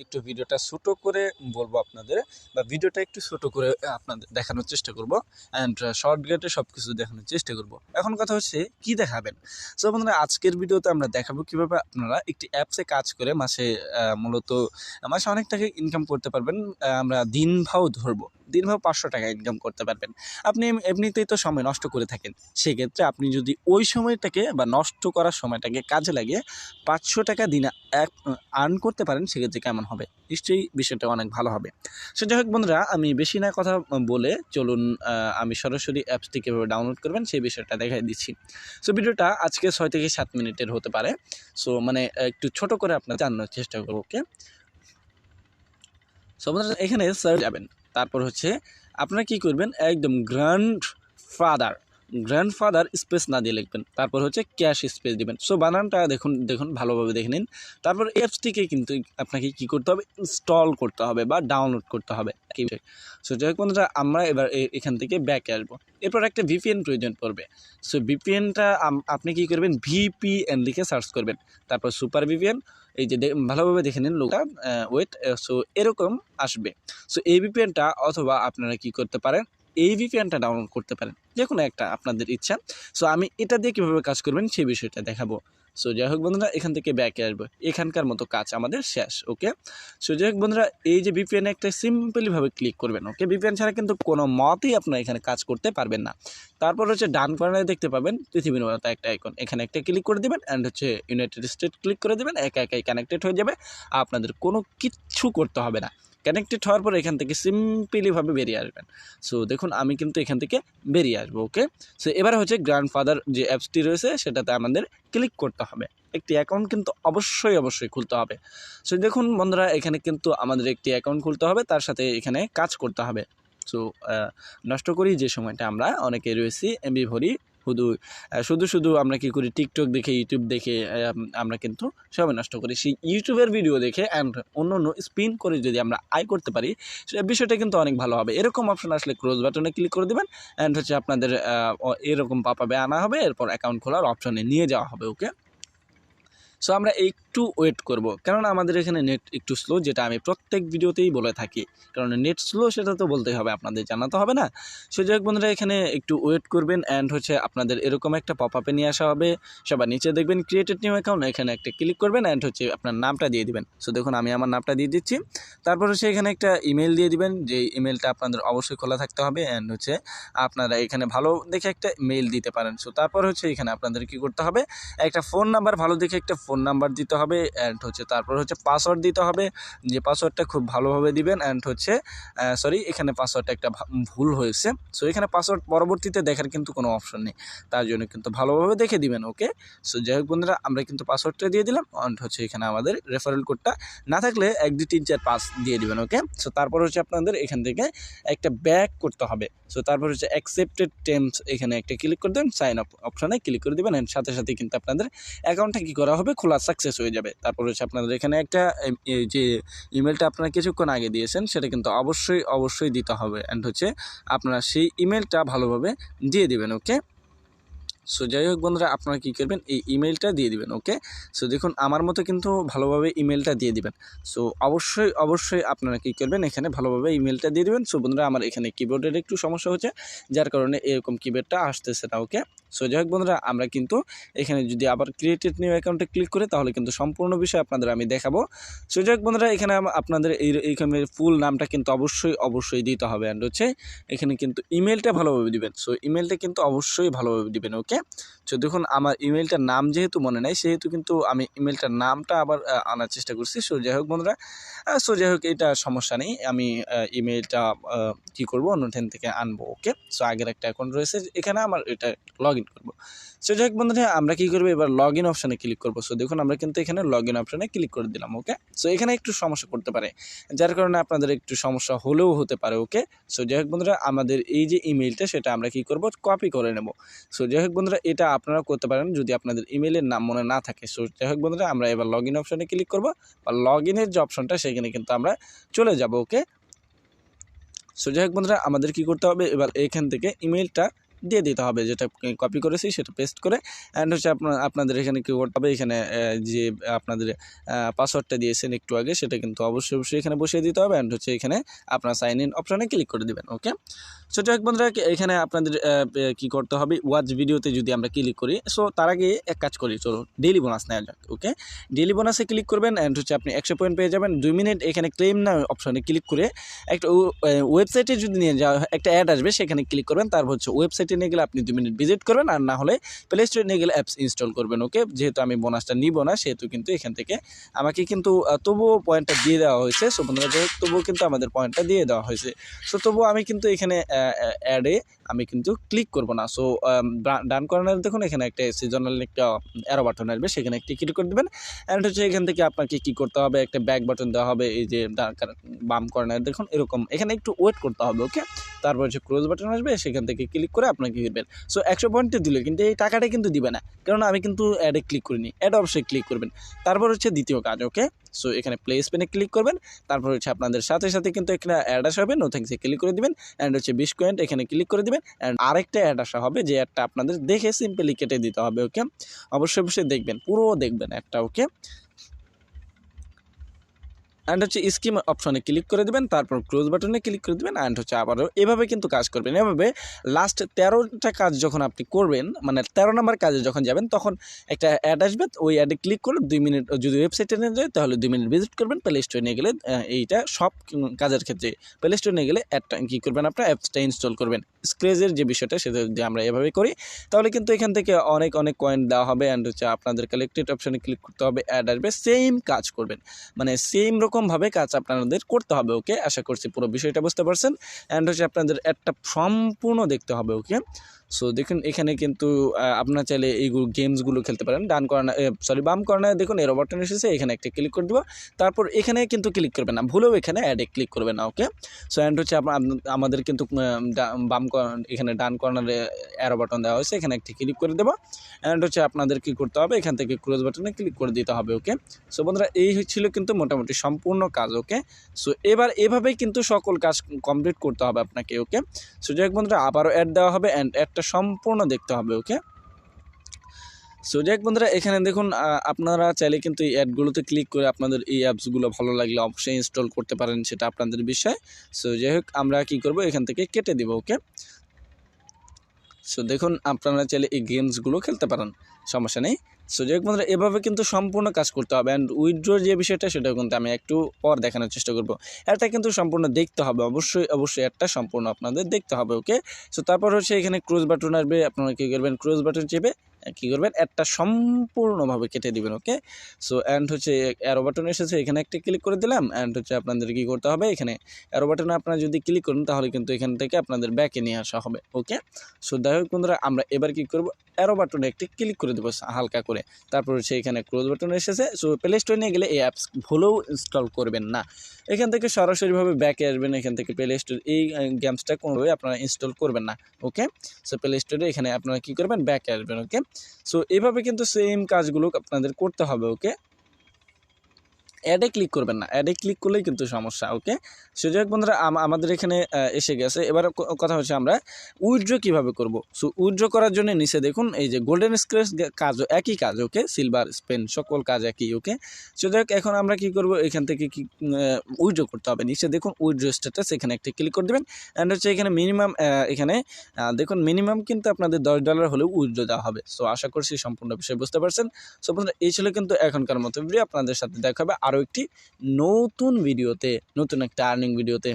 একটু ভিডিওটা ছোট করে বলবো আপনাদের, বা ভিডিওটা একটু ছোট করে আপনাদের দেখানোর চেষ্টা করব অ্যান্ড শর্টকাটে সব কিছু দেখানোর চেষ্টা করব। এখন কথা হচ্ছে কি দেখাবেন। সো বন্ধুরা, আজকের ভিডিওতে আমরা দেখাবো কিভাবে আপনারা একটি অ্যাপসে কাজ করে মাসে মূলত মাসে অনেক টাকা ইনকাম করতে পারবেন। আমরা দিন ভাও ধরবো, দিন ভাও 500 টাকা ইনকাম করতে পারবেন। আপনি এমনিতেই তো সময় নষ্ট করে থাকেন, সেক্ষেত্রে আপনি যদি ওই সময়টাকে বা নষ্ট করার সময়টাকে কাজে লাগিয়ে 500 টাকা দিনে আর্ন করতে পারেন, সেক্ষেত্রে কেমন হবে? নিশ্চয়ই বিষয়টা অনেক ভালো হবে। সো যাই হোক বন্ধুরা, আমি বেশি না কথা বলে চলুন আমি সরাসরি অ্যাপসটি কীভাবে ডাউনলোড করবেন সেই বিষয়টা দেখাই দিচ্ছি। সো ভিডিওটা আজকে 6 থেকে 7 মিনিটের হতে পারে। সো মানে একটু ছোট করে আপনার জানানোর চেষ্টা করবো। ওকে, সো বন্ধুরা এখানে সার্চ যাবেন, তারপর হচ্ছে আপনারা কি করবেন, একদম গ্র্যান্ডফাদার স্পেস না দিয়ে লিখবেন, তারপর হচ্ছে ক্যাশ স্পেস দিবেন। সো বানানটা দেখুন ভালোভাবে দেখে নিন। তারপর অ্যাপসটিকে কিন্তু আপনাকে কি করতে হবে, ইনস্টল করতে হবে বা ডাউনলোড করতে হবে। সো যাই হোক বন্ধুরা, আমরা এবার এখান থেকে ব্যাকে আসবো। এরপর একটা ভিপিএন প্রয়োজন পড়বে। সো ভিপিএনটা আপনি কি করবেন, ভিপিএন লিখে সার্চ করবেন, তারপর সুপার ভিপিএন, এই যে ভালোভাবে দেখে নিন লোকটা, ওয়েট। সো এরকম আসবে। সো এই ভিপিএনটা অথবা আপনারা কি করতে পারেন, এই ভিপিএনটা ডাউনলোড করতে পারেন, যে কোনো একটা আপনাদের ইচ্ছা। সো আমি এটা দিয়ে কীভাবে কাজ করবেন সেই বিষয়টা দেখাবো। সো যাই হোক বন্ধুরা, এখান থেকে ব্যাকে আসবো, এখানকার মতো কাজ আমাদের শেষ। ওকে, সো যাই হোক বন্ধুরা, এই যে ভিপিএন একটা সিম্পলিভাবে ক্লিক করবেন। ওকে, ভিপিএন ছাড়া কিন্তু কোনো মতেই আপনারা এখানে কাজ করতে পারবেন না। তারপর হচ্ছে ডান কর্নারে দেখতে পাবেন পৃথিবীর মতো একটা আইকন, এখানে একটা ক্লিক করে দেবেন অ্যান্ড হচ্ছে ইউনাইটেড স্টেট ক্লিক করে দেবেন। একাই কানেক্টেড হয়ে যাবে, আপনাদের কোনো কিচ্ছু করতে হবে না। কানেক্টেড হওয়ার পর এখান থেকে সিম্পলিভাবে বেরিয়ে আসবেন। সো দেখুন আমি কিন্তু এখান থেকে বেরিয়ে আসবো। ওকে, সো এবার হচ্ছে গ্র্যান্ডফাদার যে অ্যাপসটি রয়েছে সেটাতে আমাদের ক্লিক করতে হবে। একটি অ্যাকাউন্ট কিন্তু অবশ্যই খুলতে হবে। সো দেখুন বন্ধুরা, এখানে কিন্তু আমাদের একটি অ্যাকাউন্ট খুলতে হবে, তার সাথে এখানে কাজ করতে হবে। সো নষ্ট করি যে সময়টা আমরা অনেকে রয়েছি এমবি ভরি, শুধু আমরা কি করি, টিকটক দেখে, ইউটিউব দেখে আমরা কিন্তু সময় নষ্ট করি। সেই ইউটিউবের ভিডিও দেখে অ্যান্ড অন্য স্পিন করে যদি আমরা আয় করতে পারি, সে বিষয়টা কিন্তু অনেক ভালো হবে। এরকম অপশন আসলে ক্লোজ বাটনে ক্লিক করে দেবেন অ্যান্ড হচ্ছে আপনাদের এরকম পাপাবে আনা হবে, এরপর অ্যাকাউন্ট খোলার অপশনে নিয়ে যাওয়া হবে। ওকে, সো আমরা একটু ওয়েট করব, কেননা আমাদের এখানে নেট একটু স্লো, যেটা আমি প্রত্যেক ভিডিওতেই বলে থাকি। কারণ নেট স্লো সেটা তো বলতেই হবে, আপনাদের জানাতে হবে না। সো যাই হোক বন্ধুরা, এখানে একটু ওয়েট করবেন অ্যান্ড হচ্ছে আপনাদের এরকম একটা পপ আপে নিয়ে আসা হবে। সবার নিচে দেখবেন ক্রিয়েটেড নিউ অ্যাকাউন্ট, এখানে একটা ক্লিক করবেন অ্যান্ড হচ্ছে আপনার নামটা দিয়ে দিবেন। সো দেখুন আমি আমার নামটা দিয়ে দিচ্ছি। তারপর হচ্ছে এখানে একটা ইমেল দিয়ে দিবেন, যে ইমেলটা আপনাদের অবশ্যই খোলা থাকতে হবে অ্যান্ড হচ্ছে আপনারা এখানে ভালো দেখে একটা মেল দিতে পারেন। সো তারপর হচ্ছে এখানে আপনাদের কি করতে হবে, একটা ফোন নাম্বার, ভালো দেখে একটা ফোন নাম্বার দিতে হবে অ্যান্ড হচ্ছে তারপর হচ্ছে পাসওয়ার্ড দিতে হবে, যে পাসওয়ার্ডটা খুব ভালোভাবে দিবেন অ্যান্ড হচ্ছে এখানে পাসওয়ার্ডটা একটা ভুল হয়েছে। সো এখানে পাসওয়ার্ড পরবর্তীতে দেখার কিন্তু কোনো অপশন নেই, তার জন্য কিন্তু ভালোভাবে দেখে দিবেন। ওকে, সো যাই হোক বন্ধুরা, আমরা কিন্তু পাসওয়ার্ডটা দিয়ে দিলাম অ্যান্ড হচ্ছে এখানে আমাদের রেফারেল কোডটা না থাকলে 1 2 3 4 5 দিয়ে দিবেন। ওকে, সো তারপর হচ্ছে আপনাদের এখান থেকে একটা ব্যাক করতে হবে। সো তারপর হচ্ছে অ্যাকসেপ্টেড টার্মস, এখানে একটা ক্লিক করে দেবেন, সাইন আপ অপশনে ক্লিক করে দেবেন অ্যান্ড সাথে সাথে কিন্তু আপনাদের অ্যাকাউন্টটা কী করা হবে, খোলা সাকসেস হয়ে যাবে। তারপর হচ্ছে আপনাদের এখানে একটা যে ইমেলটা আপনারা কিছুক্ষণ আগে দিয়েছেন সেটা কিন্তু অবশ্যই দিতে হবে অ্যান্ড হচ্ছে আপনারা সেই ইমেলটা ভালোভাবে দিয়ে দিবেন। ওকে, সো যাই হোক বন্ধুরা, আপনারা কী করবেন, এই ইমেলটা দিয়ে দিবেন। ওকে, সো দেখুন আমার মতো কিন্তু ভালোভাবে ইমেলটা দিয়ে দিবেন। সো অবশ্যই আপনারা কী করবেন, এখানে ভালোভাবে ইমেলটা দিয়ে দিবেন। সো বন্ধুরা, আমার এখানে কিবোর্ডের একটু সমস্যা হচ্ছে, যার কারণে এরকম কিবোর্ডটা আসতেছে না। ওকে, সো যাই হোক বন্ধুরা, আমরা কিন্তু এখানে যদি আবার ক্রিয়েটেড নিউ অ্যাকাউন্টে ক্লিক করি তাহলে কিন্তু সম্পূর্ণ বিষয় আপনাদের আমি দেখাবো। সো যাই হোক বন্ধুরা, এখানে আপনাদের এইখানে ফুল নামটা কিন্তু অবশ্যই দিতে হবে অ্যান্ড হচ্ছে এখানে কিন্তু ইমেলটা ভালোভাবে দিবেন। সো ইমেলটা কিন্তু অবশ্যই ভালোভাবে দিবেন। ওকে, সো দেখুন আমার ইমেলটার নাম যেহেতু মনে নাই, সেহেতু কিন্তু আমি ইমেলটার নামটা আবার আনার চেষ্টা করছি। সো যাই হোক বন্ধুরা, এটা সমস্যা নেই, আমি ইমেলটা কী করবো, অন্য থেকে আনবো। ওকে, সো আগের একটা অ্যাকাউন্ট রয়েছে এখানে, আমার এটা লগ ইন করবো। সো যাই হোক বন্ধুরা, আমরা কী করবো, এবার লগ ইন অপশানে ক্লিক করবো। সো দেখুন আমরা কিন্তু এখানে লগ ইন অপশানে ক্লিক করে দিলাম। ওকে, সো এখানে একটু সমস্যা করতে পারে, যার কারণে আপনাদের একটু সমস্যা হলেও হতে পারে। ওকে, সো যাই হোক বন্ধুরা, আমাদের এই যে ইমেলটা সেটা আমরা কী করবো, কপি করে নেব। সো যাই হোক বন্ধুরা, এটা আপনারা করতে পারেন যদি আপনাদের ইমেলের নাম মনে না থাকে। সো যাই হোক বন্ধুরা, আমরা এবার লগ ইন অপশানে ক্লিক করবো, বা লগ ইনের যে অপশনটা সেখানে কিন্তু আমরা চলে যাব। ওকে, সো যাই হোক বন্ধুরা, আমাদের কী করতে হবে, এবার এখান থেকে ইমেলটা দিয়ে দিতে হবে, যেটা কপি করেছি সেটা পেস্ট করে। অ্যান্ড হচ্ছে আপনাদের এখানে কী করতে হবে, এখানে যে আপনাদের পাসওয়ার্ডটা দিয়েছেন একটু আগে সেটা কিন্তু অবশ্যই এখানে বসিয়ে দিতে হবে। অ্যান্ড হচ্ছে এখানে আপনার সাইন ইন অপশানে ক্লিক করে দেবেন। ওকে, সো যাই হোক বন্ধুরা, এখানে আপনাদের কী করতে হবে, ওয়াচ ভিডিওতে যদি আমরা ক্লিক করি, সো তার আগে এক কাজ করি, চলো ডেইলি বোনাস নেওয়া যাক। ওকে, ডেইলি বোনাসে ক্লিক করবেন। অ্যান্ড হচ্ছে আপনি 100 পয়েন্ট পেয়ে যাবেন। 2 মিনিট এখানে ক্লেম না অপশানে ক্লিক করে একটা ওয়েবসাইটে যদি নিয়ে যাওয়া একটা অ্যাড আসবে, সেখানে ক্লিক করবেন। তারপর হচ্ছে ওয়েবসাইটে নিয়ে গেলে আপনি 2 মিনিট ভিজিট করবেন, আর না হলে প্লে স্টোরে নিয়ে গেলে অ্যাপস ইনস্টল করবেন। ওকে, যেহেতু আমি বোনাসটা নিব না, সেহেতু কিন্তু এখান থেকে আমাকে কিন্তু তবুও পয়েন্টটা দিয়ে দেওয়া হয়েছে। সো বন্ধুরা, যাই হোক, তবুও কিন্তু আমাদের পয়েন্টটা দিয়ে দেওয়া হয়েছে। সো তবুও আমি কিন্তু এখানে অ্যাডে আমি কিন্তু ক্লিক করব না। সো ডান কর্নারে দেখুন এখানে একটা সিজনাল একটা অ্যারো বাটন আসবে, সেখানে একটি ক্লিক করে দেবেন। অ্যান্ড হচ্ছে এখান থেকে আপনাকে কী করতে হবে, একটা ব্যাক বাটন দেওয়া হবে, এই যে বাম কর্নারে দেখুন এরকম, এখানে একটু ওয়েট করতে হবে। ওকে, তারপর হচ্ছে ক্লোজ বাটন আসবে, সেখান থেকে ক্লিক করে আপনাকে দিবেন। সো 100 পয়েন্টে দিল, কিন্তু এই টাকাটা কিন্তু দিবে না, কারণ আমি কিন্তু অ্যাডে ক্লিক করিনি। অ্যাড অবশ্যই ক্লিক করবেন। তারপর হচ্ছে দ্বিতীয় কাজ। ওকে, সো এখানে প্লে স্পেনে ক্লিক করবেন। তারপর হচ্ছে আপনাদের সাথে কিন্তু এখানে অ্যাড আসা হবে, নো থ্যাঙ্কসে ক্লিক করে দিবেন। অ্যান্ড হচ্ছে 20 কয়েন্ট এখানে ক্লিক করে দিবেন। অ্যান্ড আরেকটা অ্যাড আসা হবে, যে অ্যাডটা আপনাদের দেখে সিম্পলি কেটে দিতে হবে। ওকে, অবশ্যই দেখবেন, পুরো দেখবেন একটা। ওকে, অ্যান্ড হচ্ছে স্কিম অপশনে ক্লিক করে দেবেন, তারপর ক্লোজ বাটনে ক্লিক করে দেবেন। অ্যান্ড হচ্ছে আবারও এভাবে কিন্তু কাজ করবেন। এভাবে লাস্ট 13টা কাজ যখন আপনি করবেন, মানে 13 নম্বর কাজে যখন যাবেন, তখন একটা অ্যাড আসবে, ওই অ্যাডে ক্লিক করে 2 মিনিট, যদি ওয়েবসাইটে নিয়ে যায় তাহলে 2 মিনিট ভিজিট করবেন। প্লে স্টোরে নিয়ে গেলে এইটা সব কাজের ক্ষেত্রে প্লে স্টোরে নিয়ে গেলে অ্যাডটা কী করবেন, আপনার অ্যাপসটা ইনস্টল করবেন। স্ক্রেজের যে বিষয়টা, সেটা যদি আমরা এভাবে করি, তাহলে কিন্তু এখান থেকে অনেক কয়েন দেওয়া হবে। অ্যান্ড হচ্ছে আপনাদের কালেক্টেড অপশানে ক্লিক করতে হবে, অ্যাড আসবে, সেম কাজ করবেন, মানে সেম রকমভাবে কাজ আপনাদের করতে হবে। ওকে, আশা করছি পুরো বিষয়টা বুঝতে পারছেন। অ্যান্ড হচ্ছে আপনাদের একটা সম্পূর্ণ দেখতে হবে। ওকে, সো দেখুন এখানে কিন্তু আপনার চাইলে এইগুলো গেমসগুলো খেলতে পারেন। বাম কর্নারে দেখুন এরো বাটন এসেছে, এখানে একটা ক্লিক করে দেবো। তারপর এখানে কিন্তু ক্লিক করবেন না, ভুলেও এখানে অ্যাডে ক্লিক করবেন না। ওকে, সো অ্যান্ড হচ্ছে আমাদের কিন্তু এখানে ডান কর্নারে অ্যারো বাটন দেওয়া হয়েছে, এখানে একটি ক্লিক করে দেবো। অ্যান্ড হচ্ছে আপনাদের কী করতে হবে, এখান থেকে ক্লোজ বাটনে ক্লিক করে দিতে হবে। ওকে, সো বন্ধুরা, এই ছিল কিন্তু মোটামুটি সম্পূর্ণ কাজ। ওকে, সো এবার এভাবেই কিন্তু সকল কাজ কমপ্লিট করতে হবে আপনাকে। ওকে, সো যাই হোক বন্ধুরা, আবারও অ্যাড দেওয়া হবে, অ্যান্ড অ্যাডটা সম্পূর্ণ দেখতে হবে। ওকে, সো যাই হোক বন্ধুরা, এখানে দেখুন আপনারা চাইলে কিন্তু এই অ্যাডগুলোতে ক্লিক করে আপনাদের এই অ্যাপসগুলো ভালো লাগলে অবশ্যই ইনস্টল করতে পারেন, সেটা আপনাদের বিষয়। সো যাই হোক, আমরা কী করব, এখান থেকে কেটে দেব। ওকে, সো দেখুন আপনারা চাইলে এই গেমসগুলো খেলতে পারেন, সমস্যা নেই। সো যাই হোক বন্ধুরা, এভাবে কিন্তু সম্পূর্ণ কাজ করতে হবে। অ্যান্ড উইথড্রোর যে বিষয়টা, সেটা কিন্তু আমি একটু পর দেখানোর চেষ্টা করব। এটা কিন্তু সম্পূর্ণ দেখতে হবে, অবশ্যই একটা সম্পূর্ণ আপনাদের দেখতে হবে। ওকে, সো তারপর হচ্ছে এখানে ক্লোজ বাটন আসবে, আপনারা কী করবেন, ক্লোজ বাটন চেপে কী করবেন, একটা সম্পূর্ণভাবে কেটে দিবেন। ওকে, সো অ্যান্ড হচ্ছে অ্যারো বাটন এসেছে, এখানে একটা ক্লিক করে দিলাম। অ্যান্ড হচ্ছে আপনাদের কী করতে হবে, এখানে অ্যারো বাটনে আপনারা যদি ক্লিক করেন, তাহলে কিন্তু এখান থেকে আপনাদের ব্যাকে নিয়ে আসা হবে। ওকে, সো যাই হোক বন্ধুরা, আমরা এবার কী করব, অ্যারো বাটনে একটি ক্লিক করে দেবো হালকা করে। তারপর হচ্ছে এখানে ক্লোজ বাটন এসেছে। সো প্লে স্টোরে নিয়ে গেলে এই অ্যাপস ভুলেও ইনস্টল করবেন না, এখান থেকে সরাসরিভাবে ব্যাকে আসবেন। এখান থেকে প্লে স্টোর এই গেমসটা কোনোভাবে আপনারা ইনস্টল করবেন না। ওকে, সো প্লে স্টোরে এখানে আপনারা কী করবেন, ব্যাকে আসবেন। ওকে, সো এভাবে কিন্তু সেম কাজগুলো আপনাদের করতে হবে। ওকে, অ্যাডে ক্লিক করবেন না, অ্যাডে ক্লিক করলেই কিন্তু সমস্যা। ওকে, সো যাই হোক বন্ধুরা, আমাদের এখানে এসে গেছে। এবার কথা হচ্ছে আমরা উইথড্র কীভাবে করব। সো উইথড্র করার জন্য নিচে দেখুন এই যে গোল্ডেন স্ক্র্যাচ কাজও একই কাজ। ওকে, সিলভার স্পেন সকল কাজ একই। ওকে, সো যাই হোক, এখন আমরা কী করব, এখান থেকে কি উইথড্র করতে হবে। নিচে দেখুন উইথড্র স্ট্যাটাস, এখানে একটা ক্লিক করে দেবেন। অ্যান্ড হচ্ছে এখানে মিনিমাম এখানে দেখুন মিনিমাম কিন্তু আপনাদের $10 হলেও উইথড্র দেওয়া হবে। সো আশা করছি সম্পূর্ণ বিষয় বুঝতে পারছেন। সো বন্ধুরা, এই ছিল কিন্তু এখনকার মতো ভিডিও। আপনাদের সাথে দেখা হবে আরও একটি নতুন ভিডিওতে, নতুন একটা আর্নিং ভিডিওতে।